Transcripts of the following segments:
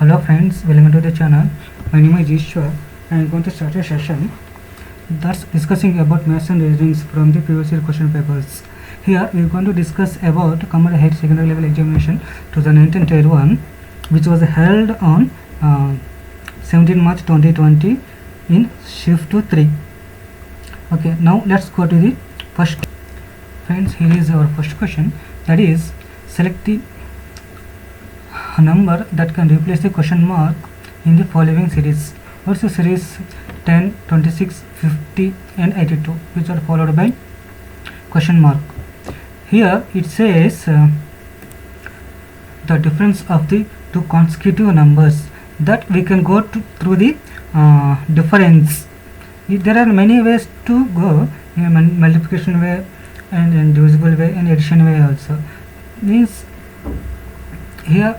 Hello friends, welcome to the channel. My name is Ishwar and I'm going to start a session that's discussing about maths and reasonings from the previous year question papers. Here we are going to discuss about Common Head Secondary Level Examination 2019 Tier 1, which was held on 17 March 2020 in Shift 3. Okay, now let's go to the first. Friends, here is our first question, that is select the number that can replace the question mark in the following series. What's the series 10, 26, 50 and 82, which are followed by question mark. Here it says the difference of the two consecutive numbers, that we can go through the difference. There are many ways to go, multiplication way and divisible way and addition way also. Means here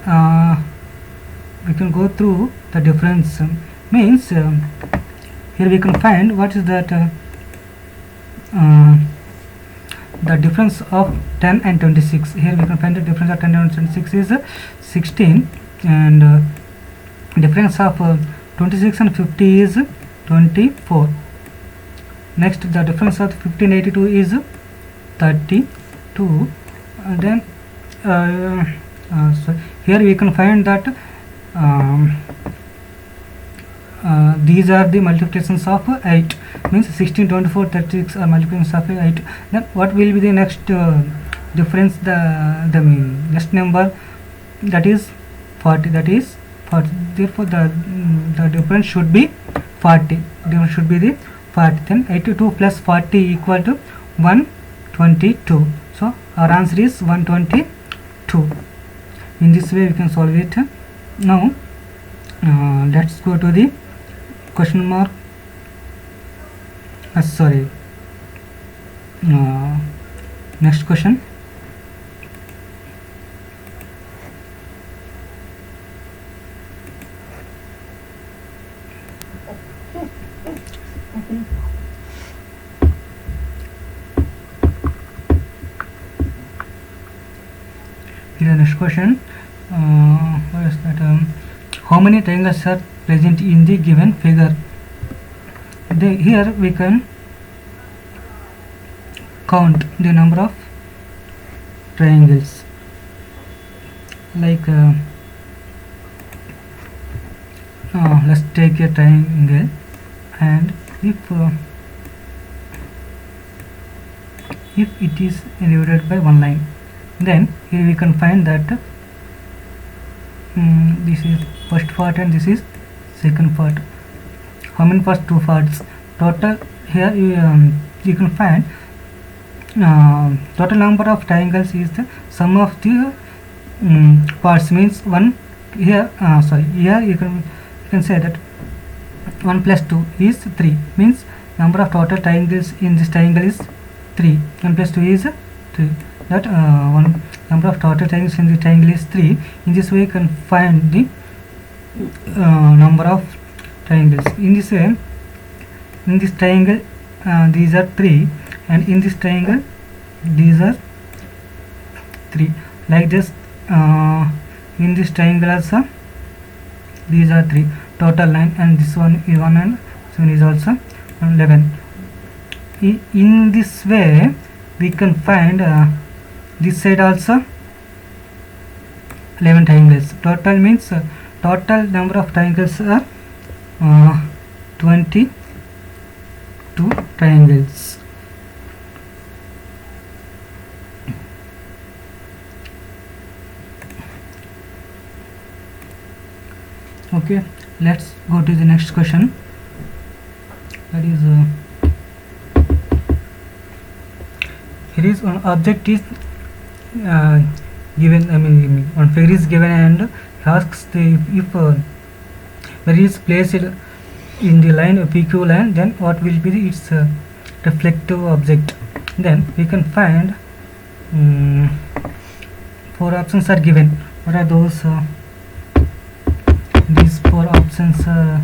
we can go through the difference. Means here we can find what is that the difference of 10 and 26. Here we can find the difference of 10 and 26 is 16, and difference of 26 and 50 is 24. Next, the difference of 50 and 82 is 32. And then so here we can find that these are the multiplications of 8. Means 16, 24, 36 are multiplications of 8. Then what will be the next difference? The next number, that is 40. That is 40. Therefore the difference should be 40. Difference should be the 40. Then 82 plus 40 equal to 122. So our answer is 122. In this way we can solve it. Now let's go to the question mark. Next question. Here the next question. What is that? How many triangles are present in the given figure? Here we can count the number of triangles. Like let's take a triangle, and if it is divided by one line, then here we can find that this is first part and this is second part. How many parts? 2 parts. Total here you can find total number of triangles is the sum of the parts. Means one here here you can say that 1 plus 2 is 3. Means number of total triangles in this triangle is 3. 1 plus 2 is 3. That one number of total triangles in the triangle is 3. In this way you can find the number of triangles. In this way, in this triangle these are 3, and in this triangle these are 3. Like this, in this triangle also these are 3. Total 9, and this one is 1, and this one is also 11. In this way we can find this side also 11 triangles. Total means total number of triangles are 22 triangles. Okay, let's go to the next question. That is here is one object is given. One figure is given and asks if where it is placed in the line PQ line, then what will be its reflective object. Then we can find 4 options are given. What are those? These 4 options are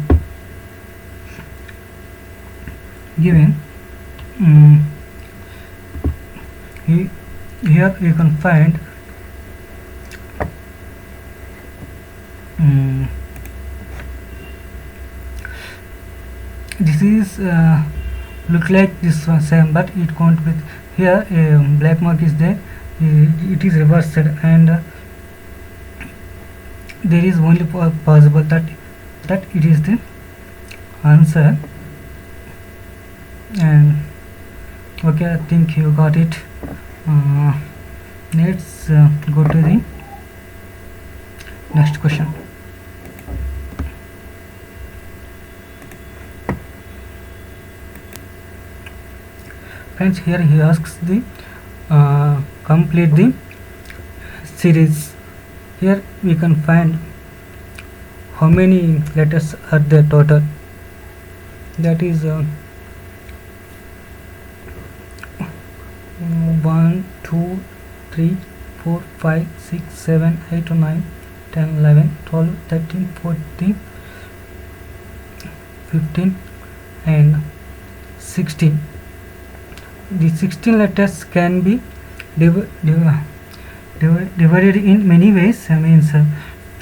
given. Here you can find this is look like this one same, but it can't be. Here a black mark is there, it is reversed, and there is only possible that it is the answer. And okay, I think you got it. Let's go to the next question. Friends, here he asks the complete the series. Here we can find how many letters are there total. That is 1 2 3 4 5 6 7 8 9 10 11 12 13 14 15 and 16. The 16 letters can be divided in many ways. Means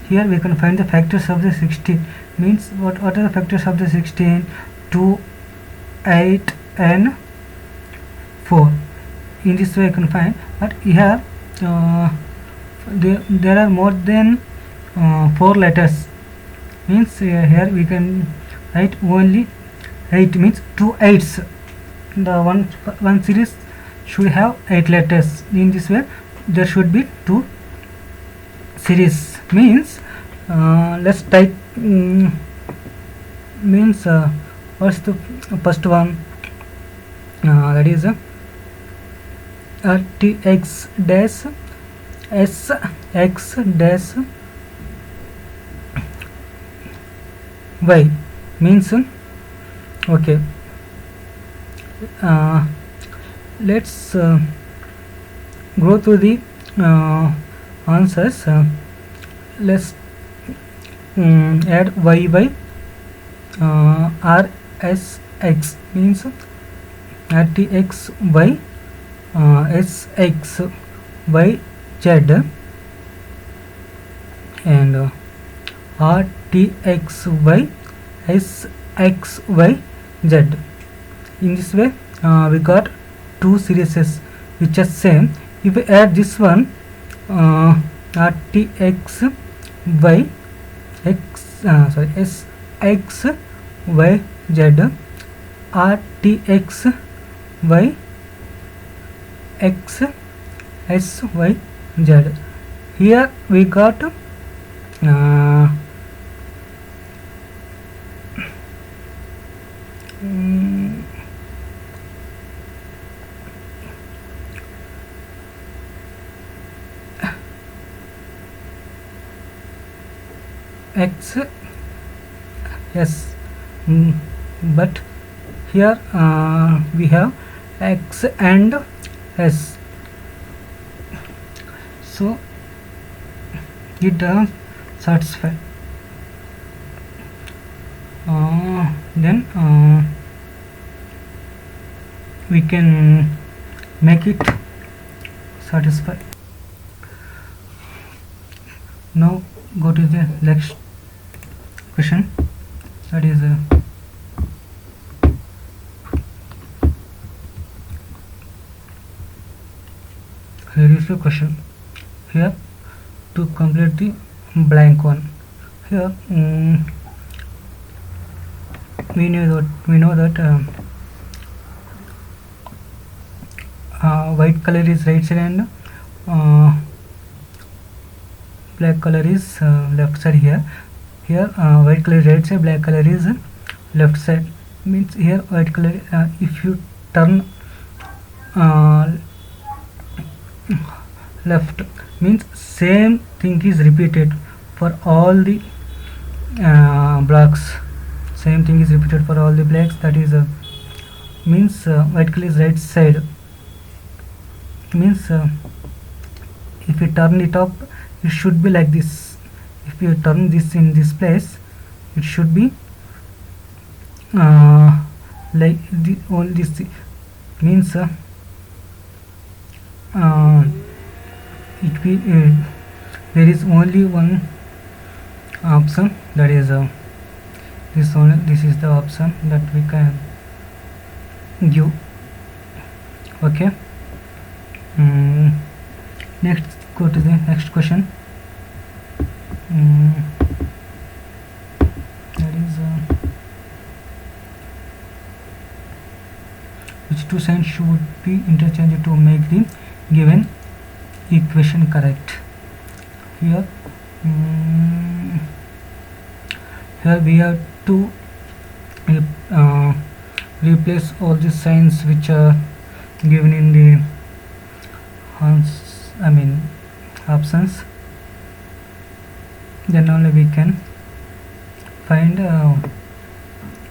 here we can find the factors of the 16. Means what are the factors of the 16? 2, 8 and 4. In this way you can find, but here there are more than 4 letters. Means here we can write only 8, means 2 8s. The one series should have 8 letters. In this way there should be 2 series. Means let's type. Means what's the first one? That is RTX dash SX dash Y. Means okay. Let's go through the answers. Let's add Y by RSX. Means RTX Y SX Y Z and RTX Y SX Y Z. In this way we got 2 series which are same. If we add this one RTX Y SX Y Z RTX Y X S Y Z. Here we got X S, but here we have X and S, so it doesn't satisfy. Then we can make it satisfy. Now go to the next question. That is here is the question. Here to complete the blank one. Here we know that white color is right side and black color is left side. Here white color is right side, black color is left side. Means here white color, if you turn left, means same thing is repeated for all the blocks. Same thing is repeated for all the blocks. That is means white color is right side. Means if you turn it up, it should be like this. If you turn this in this place, it should be like the all this. Means it will there is only one option, that is this is the option that we can give. Okay. Next, go to the next question. That is which two signs should be interchanged to make the given equation correct? Here we have to replace all the signs which are given in the options. Then only we can find.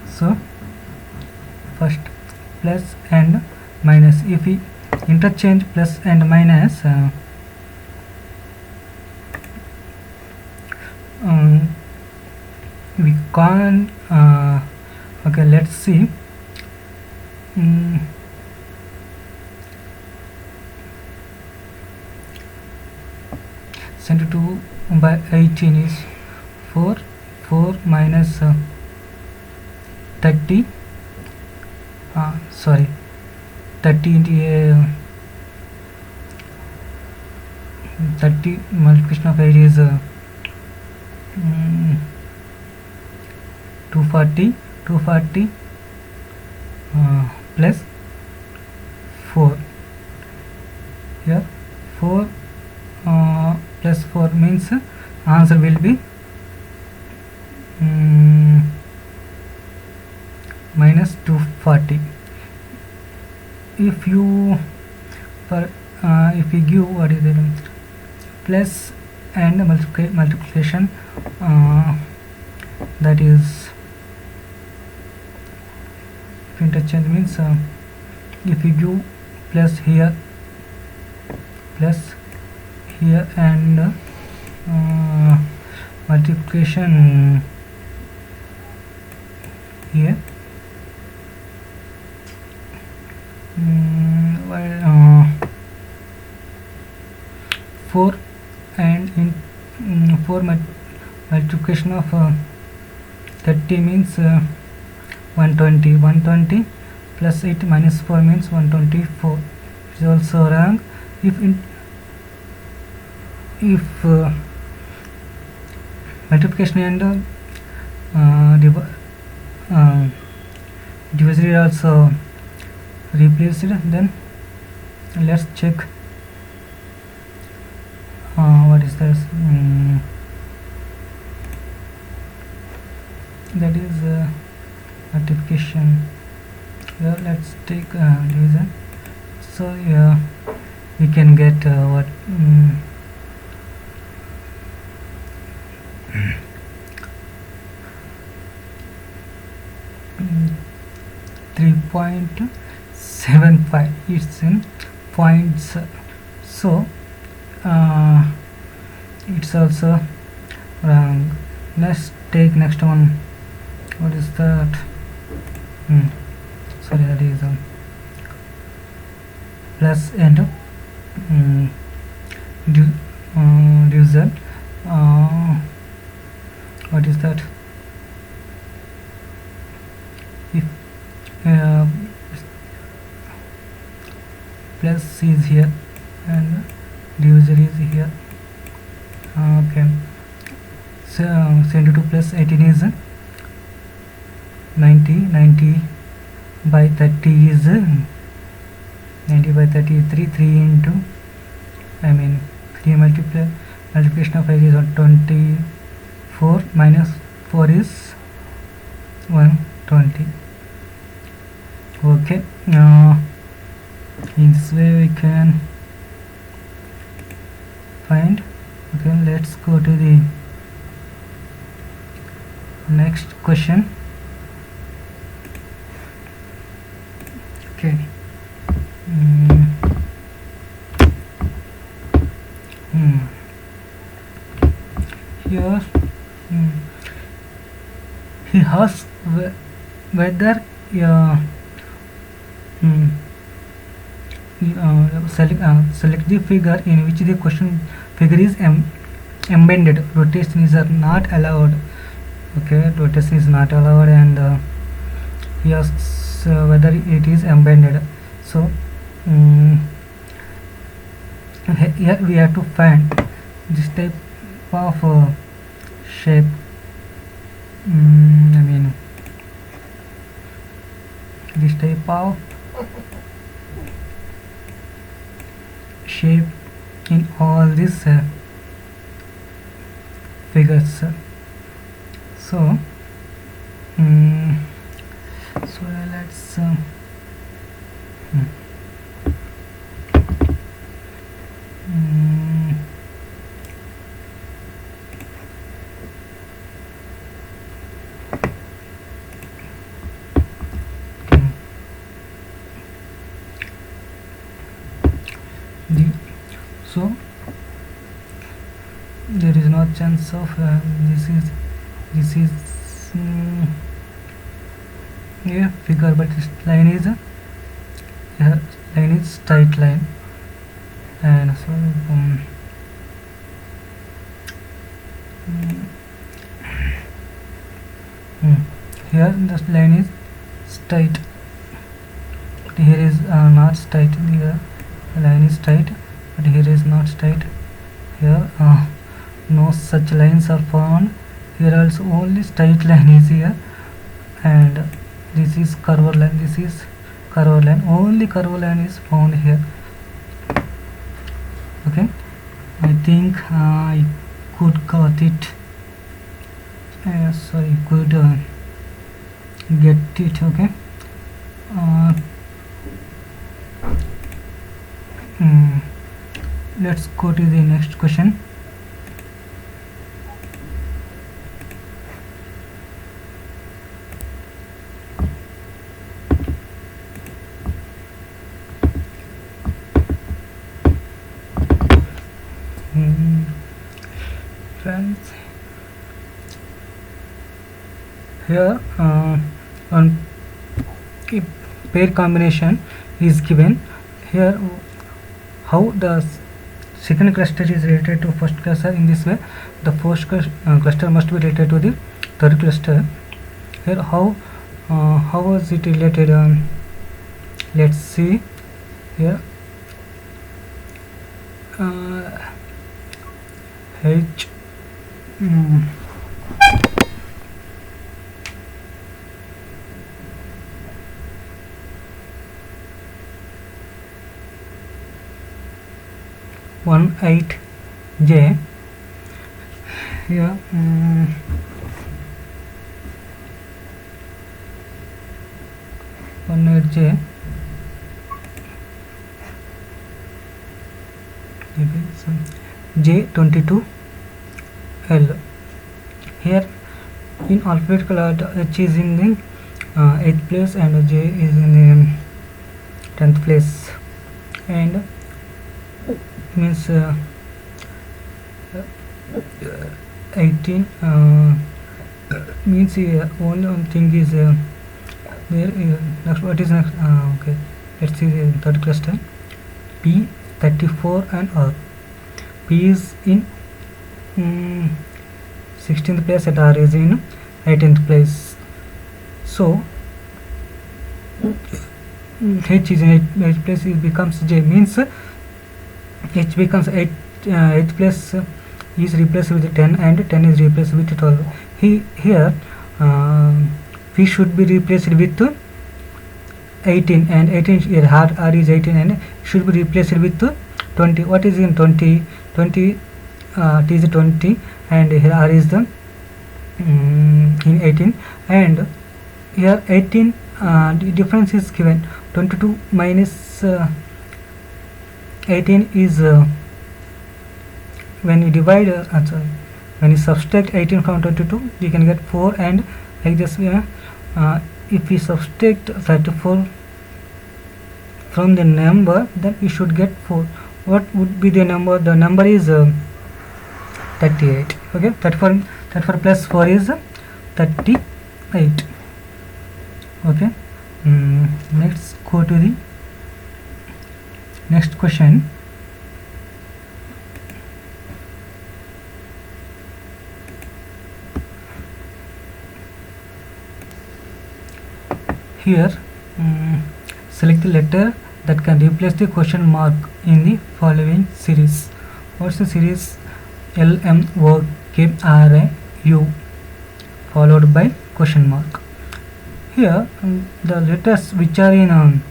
So first, plus and minus. If we interchange plus and minus, we can't. Okay, let's see. 72 by 18 is 4 minus 30 30 into 30 multiplication of 8 is 240 plus 4. Here 4 plus 4 means answer will be minus 240. If you give what is it, plus and multiplication, that is interchange means if you give plus here and multiplication here, 4 and in 4 multiplication of 30 means 120 plus 8 minus 4 means 124. It is also wrong. If multiplication and divisor is also replaced, then let's check what is this. That is multiplication. Here let's take division. So we can get what 3.75. It's in points, so it's also wrong. Let's take next one. What is that? Sorry, that is plus and divisor. What is that? If plus is here and divisor is here. Okay, so 72 plus 18 is 90 by 30 is 90 by 33. 3 into 3 multiplication of 5 is 24 minus 4 is 120. Okay, in this way we can find. Okay, let's go to the next question. Okay. Here he asks whether select the figure in which the question figure is embedded. Rotations are not allowed. Okay, rotation is not allowed, and he asks whether it is embedded. So here we have to find this type of shape. I mean this type of shape in all these figures. So so let's so there is no chance of this is yeah, figure, but this line is line is straight line, and so here this line is straight, but here is not straight. Here the line is straight, but here is not straight. Here no such lines are found. Here also only straight line is here, and this is curved line, this is curved line, only curved line is found here. Okay, I think I could got it. Sorry, could get it. Okay, let's go to the next question. Friends, here one pair combination is given. Here how the second cluster is related to first cluster. In this way, the first cluster must be related to the third cluster. Here how was it related? Let's see here. H 18J here 18J J22L. Here in alphabetical order, H is in the 8th place and J is in the 10th place, and means 18 means only one thing is there. Next, what is next? Okay, let's see the third cluster. P, 34 and R. P is in 16th place and R is in 18th place. So H is in 8th place, it becomes J, means H becomes 8th place is replaced with 10 and 10 is replaced with 12. Here P should be replaced with 18, and 18 here R is 18 and should be replaced with 20. What is in 20? 20 T is 20 and here R is the in 18, and here 18 the difference is given. 22 minus 18 is when you divide when you subtract 18 from 22, you can get 4, and like this if we subtract 34 from the number, then we should get 4. What would be the number? The number is 38. Okay, 34 plus 4 is 38. Okay, let's go to the next question. here select the letter that can replace the question mark in the following series. What's the series? L M O K R A U followed by question mark. Here the letters which are in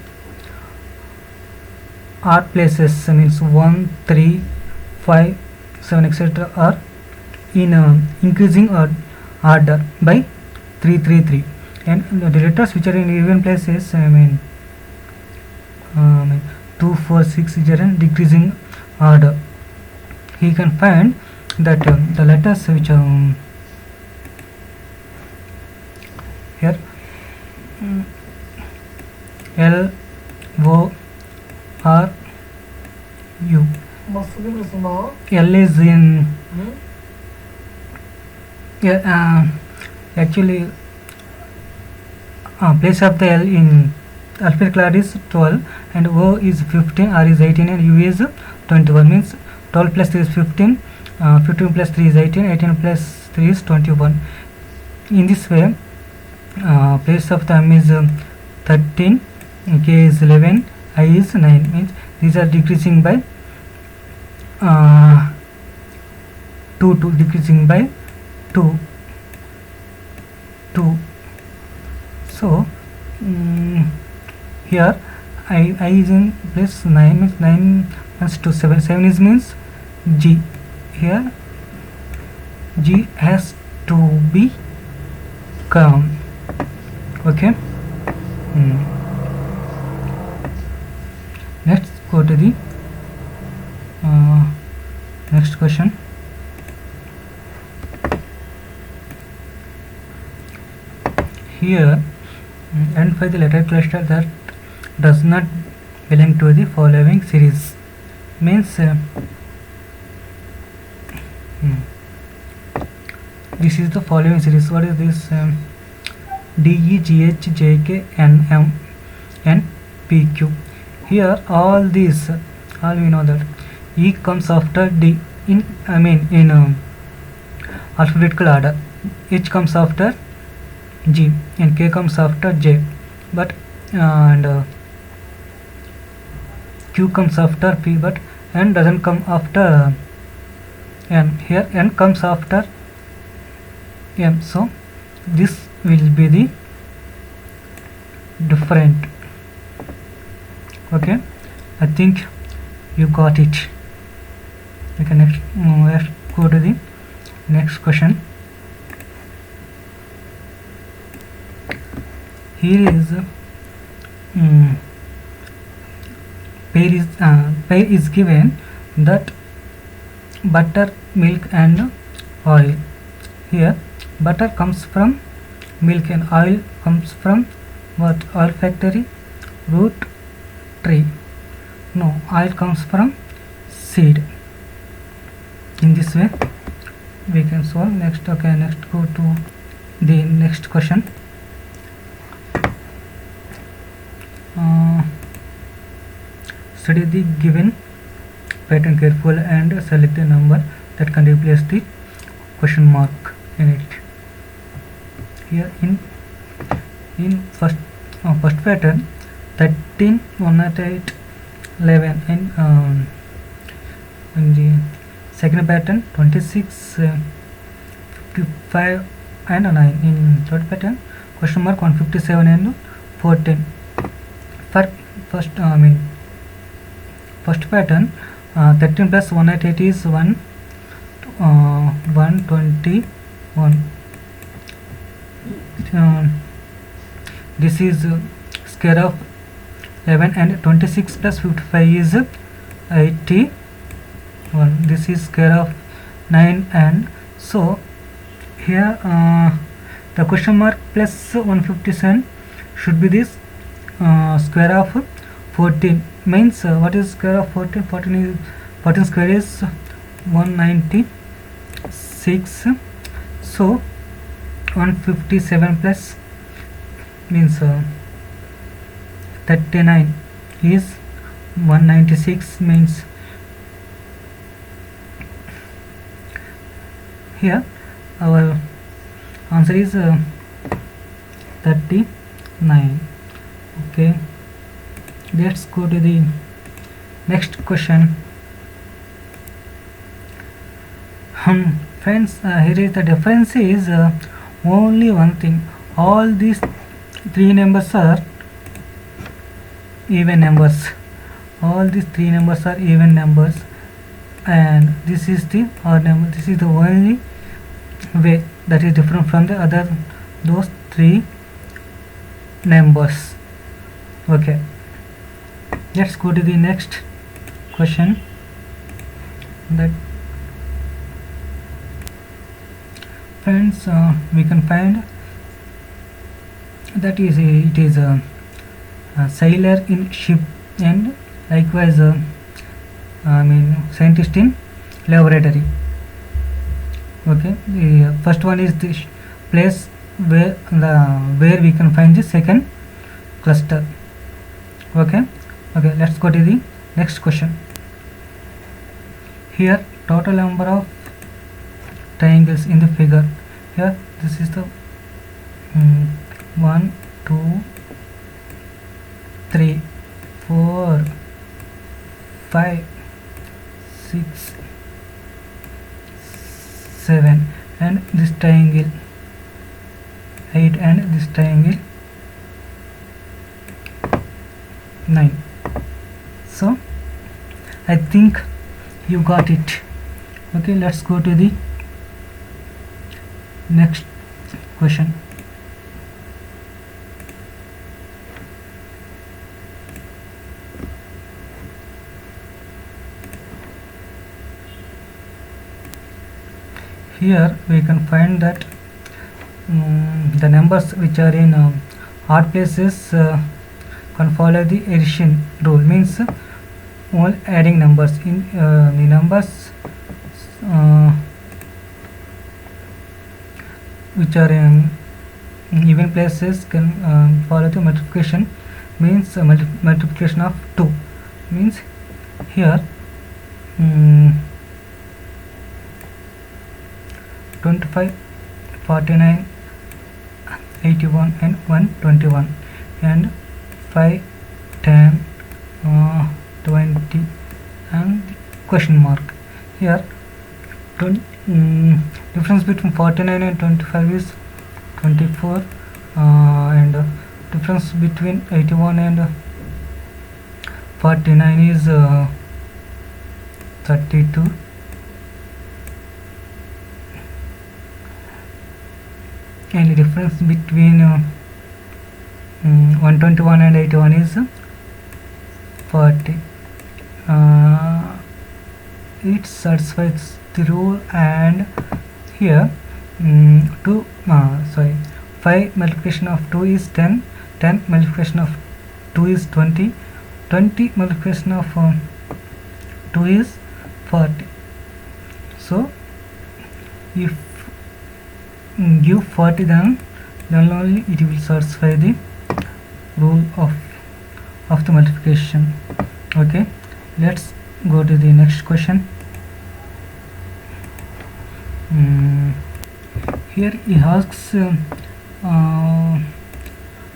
odd places, means 1, 3, 5, 7, etc. are in increasing order by 3, 3, 3, and the letters which are in even places, 2, 4, 6 are in decreasing order. He can find that the letters which are here L O R U. L is in actually place of the L in alphabetical order is 12, and O is 15, R is 18, and U is 21. Means 12 plus 3 is 15, 15 plus 3 is 18, 18 plus 3 is 21. In this way, place of the M is 13, K is 11, I is 9. Means these are decreasing by 2, decreasing by 2. So here I is in place 9, means 9 plus 2, 7. 7 is means G. Here G has to be come. Okay. Let's go to the next question. Here identify the letter cluster that does not belong to the following series. Means this is the following series. What is this? D, E, G, H, J, K, N, M, N, P, Q. Here all these, all we know that E comes after D in alphabetical order. H comes after G and K comes after J, but Q comes after P, but N doesn't come after N. Here N comes after M, so this will be the different. Okay, I think you got it. We can let's go to the next question. Here is pair is given that butter, milk and oil. Here butter comes from milk and oil comes from what? Oil factory, root, tree. No, oil comes from seed. In this way we can solve. Next, okay, next go to the next question. Study the given pattern carefully and select a number that can replace the question mark in it. Here in first pattern 13, 108, 11, and in the second pattern 26, 55 and 9. In third pattern question mark 157 and 14. For first first pattern 13 plus 188 is 121. This is square of 11, and 26 plus 55 is 81. This is square of 9, and so here the question mark plus 157 should be this square of 14. Means what is square of 14? 14 square is 196. So 157 plus means 39 is 196. Means here our answer is 39. Okay, let's go to the next question. Friends, here is the difference is only one thing. All these three numbers are even numbers. All these three numbers are even numbers, and this is the odd number. This is the only way that is different from the other those three numbers. Okay, let's go to the next question. That friends, we can find that is it is a sailor in ship, and likewise scientist in laboratory. Okay, the first one is the place where we can find the second cluster. Okay, let's go to the next question. Here total number of triangles in the figure. Here this is the 1 2 3 4 5 6 7, and this triangle 8, and this triangle 9. So I think you got it. Okay, let's go to the next question. Here we can find that the numbers which are in odd places can follow the addition rule, means all adding numbers in the numbers which are in even places can follow the multiplication, means multiplication of 2, means here 25 49 81 and 121, and 5 10 20 and question mark. Here difference between 49 and 25 is 24, and difference between 81 and 49 is 32, and the difference between 121 and 81 is 40. It satisfies the rule, and here 5 multiplication of 2 is 10, 10 multiplication of 2 is 20, 20 multiplication of 2 is 40. So if give 40, then only it will satisfy the rule of the multiplication. Okay, let's go to the next question. Here he asks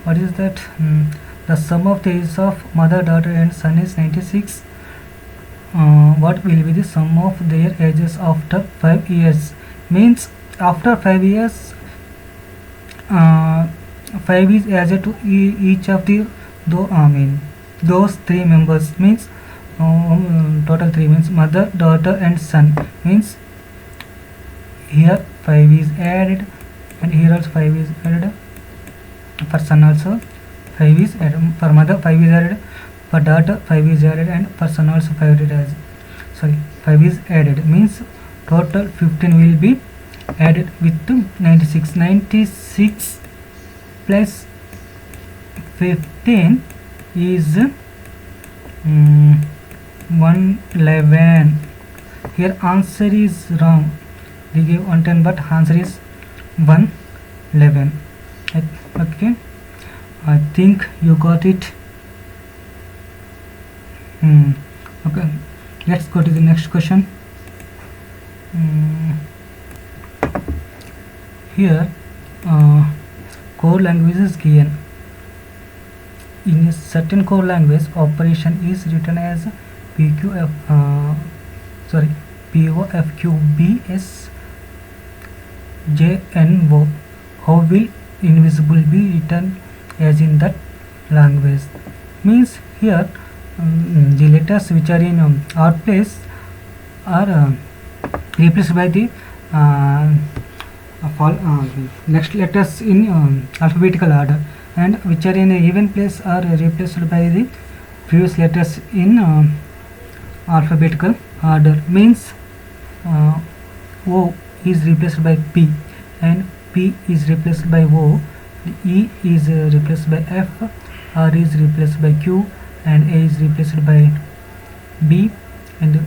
what is that? The sum of the ages of mother, daughter and son is 96. What will be the sum of their ages after 5 years? Means after 5 years 5 is added to each of the those three members, means total 3, means mother, daughter and son, means here 5 is added, and here also 5 is added. For son also 5 is added, for mother 5 is added, for daughter 5 is added, and for son also 5 is added, means total 15 will be added with 96. 96 plus 15 is 111. Here answer is wrong. They gave 110, but answer is 111. Okay, I think you got it. Okay, let's go to the next question. Here code language is given. in a certain core language, operation is written as PQF, POFQBSJNO. How will invisible be written as in that language? Means here the letters which are in odd place are replaced by the next letters in alphabetical order, and which are in a even place are replaced by the previous letters in alphabetical order. Means O is replaced by P, and P is replaced by O, E is replaced by F, R is replaced by Q, and A is replaced by B, and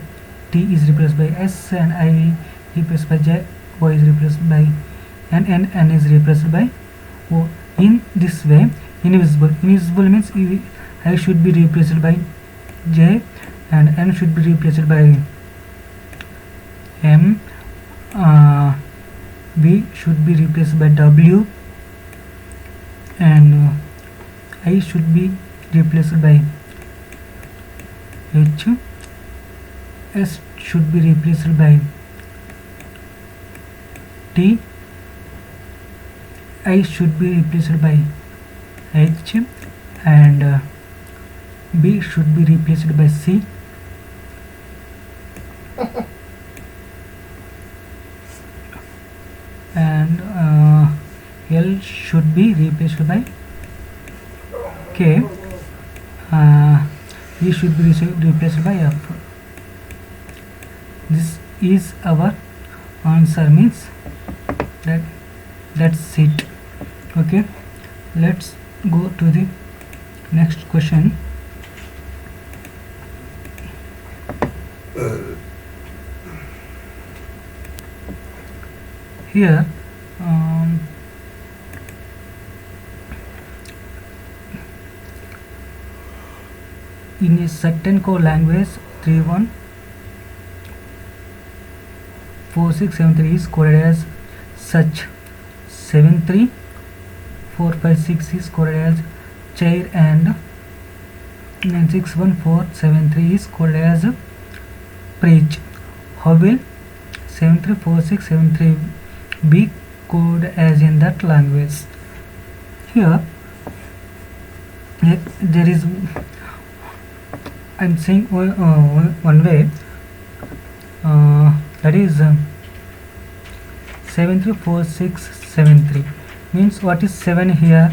T is replaced by S, and I replaced by J, O is replaced by N is replaced by O. In this way, invisible means I should be replaced by J, and N should be replaced by M, B should be replaced by W, and I should be replaced by H, S should be replaced by T, I should be replaced by H, and B should be replaced by C, and L should be replaced by K, E should be replaced by F. This is our answer, means that's it. Okay, let's go to the next question. Here in a certain core language 314673 is coded as such, 73456 is coded as chair, and 961473 is coded as preach. How will 734673 be coded as in that language? Here there is, I'm saying one way, that is 734673 means what is 7 here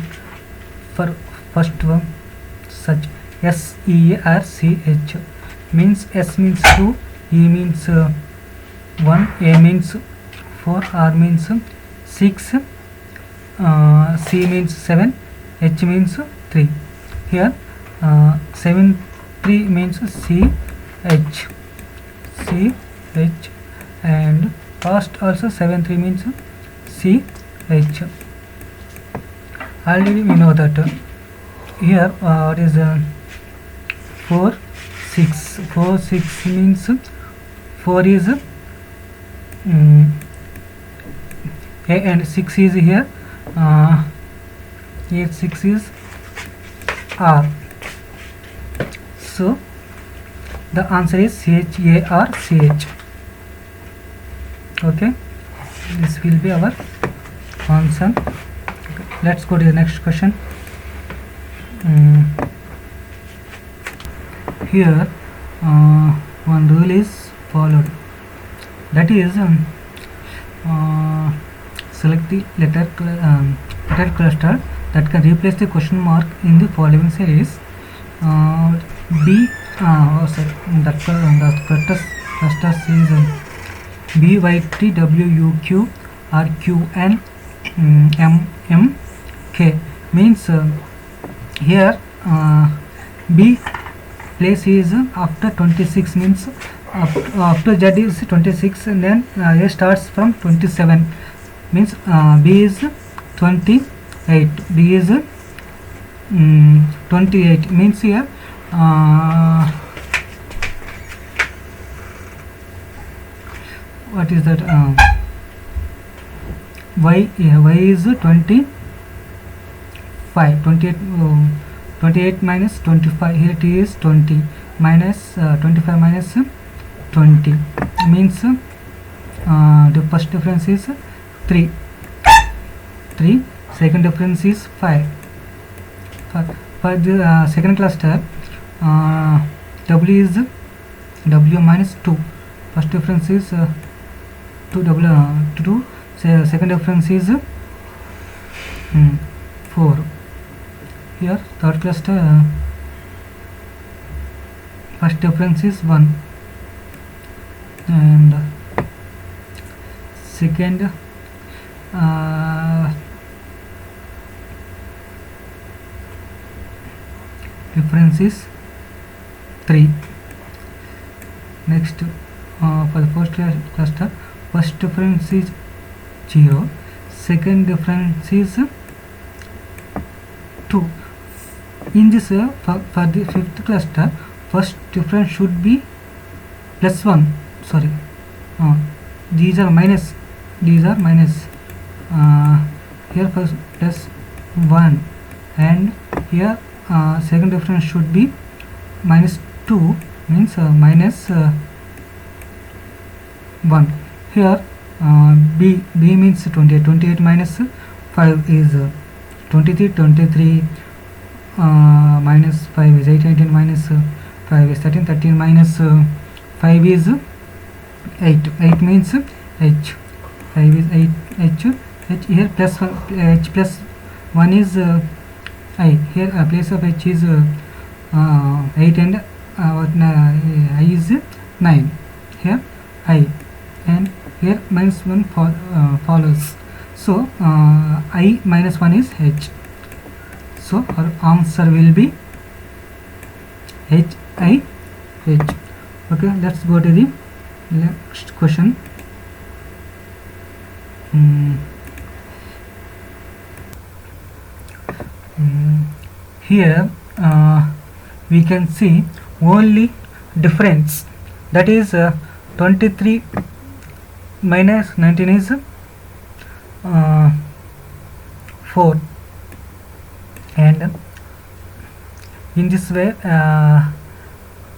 for first one, such SEARCH means S means 2, E means 1, A means 4, R means 6, C means 7, H means 3. Here 7 3 means CH, and past also 7 3 means CH. Already we know that here what is 4 6 means 4 is A, and 6 is here, 8 6 is R. So the answer is CHARCH. Okay, this will be our answer. Okay, let's go to the next question. Here one rule is followed, that is select the letter cluster that can replace the question mark in the following series. B, the cluster is B, Y, T, W, U, Q, R, Q, N, M, M, K. Means here B place is after 26, means after Z is 26, and then A starts from 27, means B is 28, B is 28, means here what is that, Y is 25, 28 28 minus 25, here it is 20 minus 25 minus 20 means the first difference is 3, second difference is 5. For the second cluster, W is W minus 2, first difference is 2, second difference is 4. Here third cluster, first difference is 1, and second difference is 3. Next, for the first cluster, first difference is 0, second difference is 2. In this for the fifth cluster, first difference should be plus 1, sorry, these are minus, here first plus 1, and here second difference should be minus 2, means minus 1. Here B means 28 minus 5 is 23 minus 5 is 18 minus 5 is 13 minus 5 is 8 means H, 5 is 8 H here plus H plus 1 is I, here place of H is 8 and I is 9, here I, and here minus 1 follows, so I minus 1 is H, so our answer will be H I H. Okay, let's go to the next question. Here we can see only difference, that is 23 minus 19 is 4, and in this way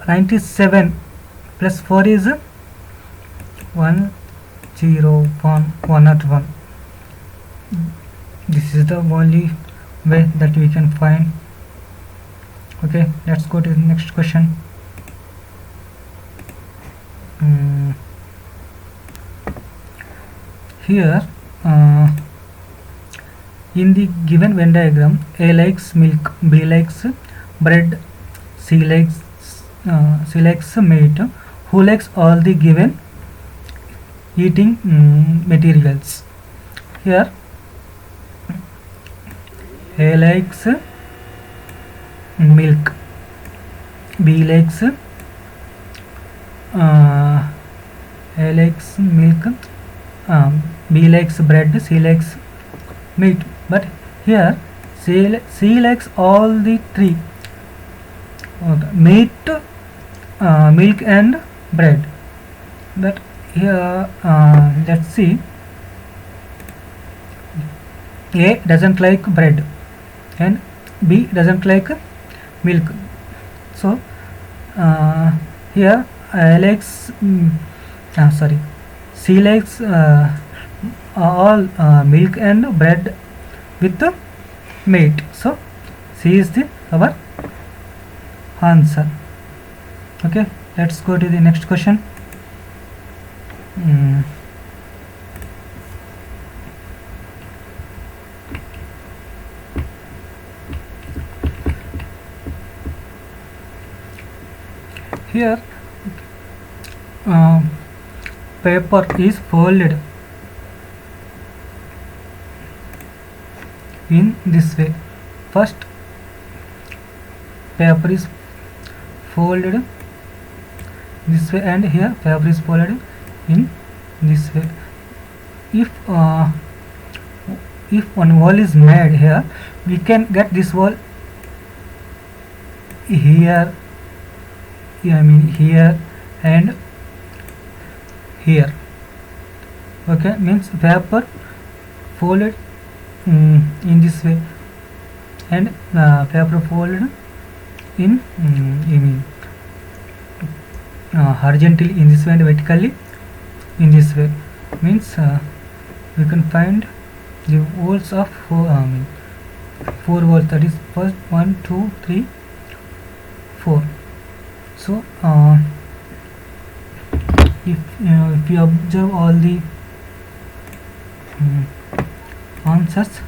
97 plus 4 is 101. This is the only way that we can find. Okay, let's go to the next question. Here in the given Venn diagram, A likes milk, B likes bread, C likes meat. Who likes all the given eating materials? Here A likes milk, B likes A likes milk, B likes bread, C likes meat. But here C likes all the three, meat, milk and bread. But here let's see, A doesn't like bread and B doesn't like milk, so here C likes all milk and bread with the meat, so C is the our answer. Okay, let's go to the next question. Here paper is folded in this way. First paper is folded this way, and here paper is folded in this way. If one wall is made here, we can get this wall here, here and here. Okay, means paper folded in this way, and paper fold in horizontally in this way and vertically in this way. Means we can find the walls of four walls, that is first 1 2 3 4. So if you observe all the answers,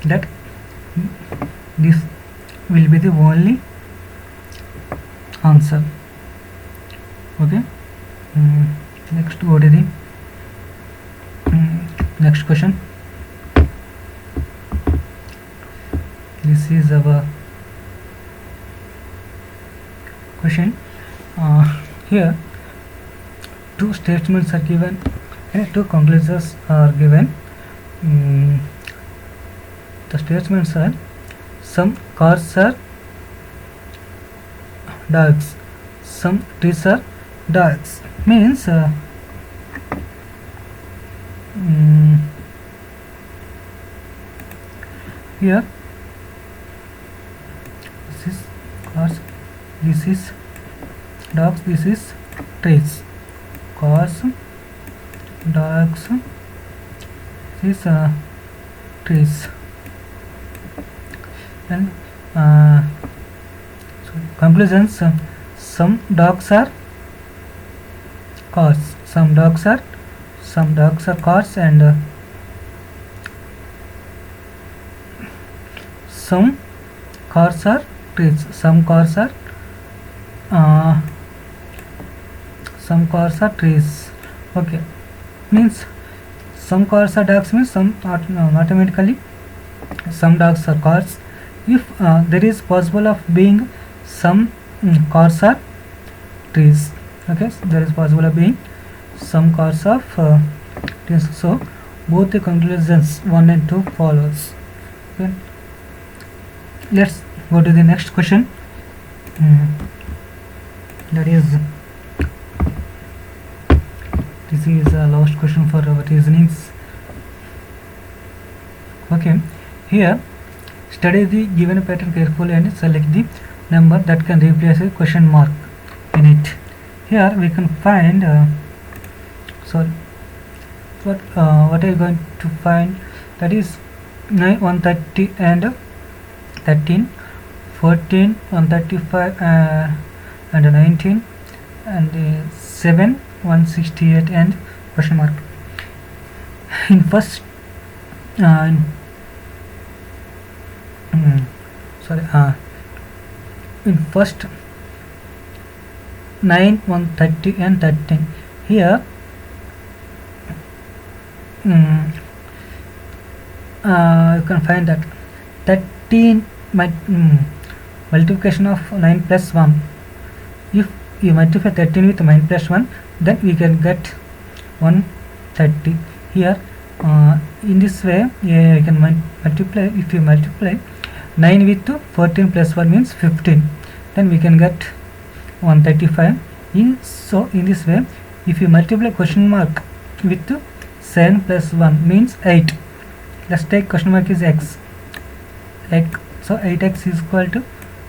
that this will be the only answer. Okay. Next, go to the next question. This is our question. Here two statements are given and two conclusions are given. The statements are: some cars are dogs, some trees are dogs. Means here this is cars, this is dogs, this is trees. Cars, dogs, this is trees. And so conclusions: some dogs are cars, some dogs are cars, and some cars are trees, some cars are trees. Okay. Means some cars are dogs means some automatically some dogs are cars. If there is possible of being some cars are trees. Okay, so there is possible of being some cars of trees. So both the conclusions 1 and 2 follows. Okay. Let's go to the next question. That is, this is the last question for our reasonings. Okay, here study the given pattern carefully and select the number that can replace a question mark in it. Here we can find what are you going to find? That is 9, 130 and 13, 14, 135 and 19, and 7, 168 and question mark. In first in first 9, 130 and 13, here you can find that 13 multiplication of 9 plus 1. If you multiply 13 with 9 plus 1, then we can get 130. Here in this way you can multiply. If you multiply 9 with 14 plus 1 means 15, then we can get 135. So in this way, if you multiply question mark with 7 plus 1 means 8. Let's take question mark is x. So 8x is equal to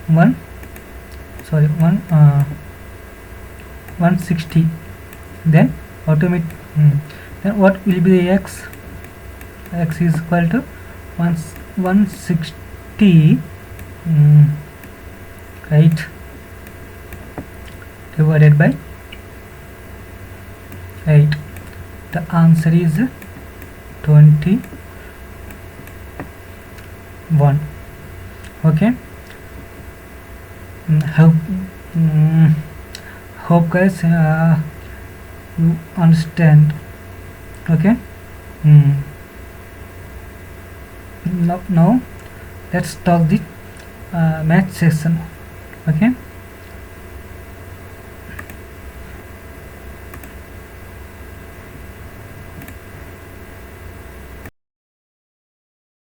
160. Then then what will be the x? X is equal to 160 8 divided by 8. The answer is 21. Okay. Hope guys you understand. Okay. Now let's talk the math section. Okay.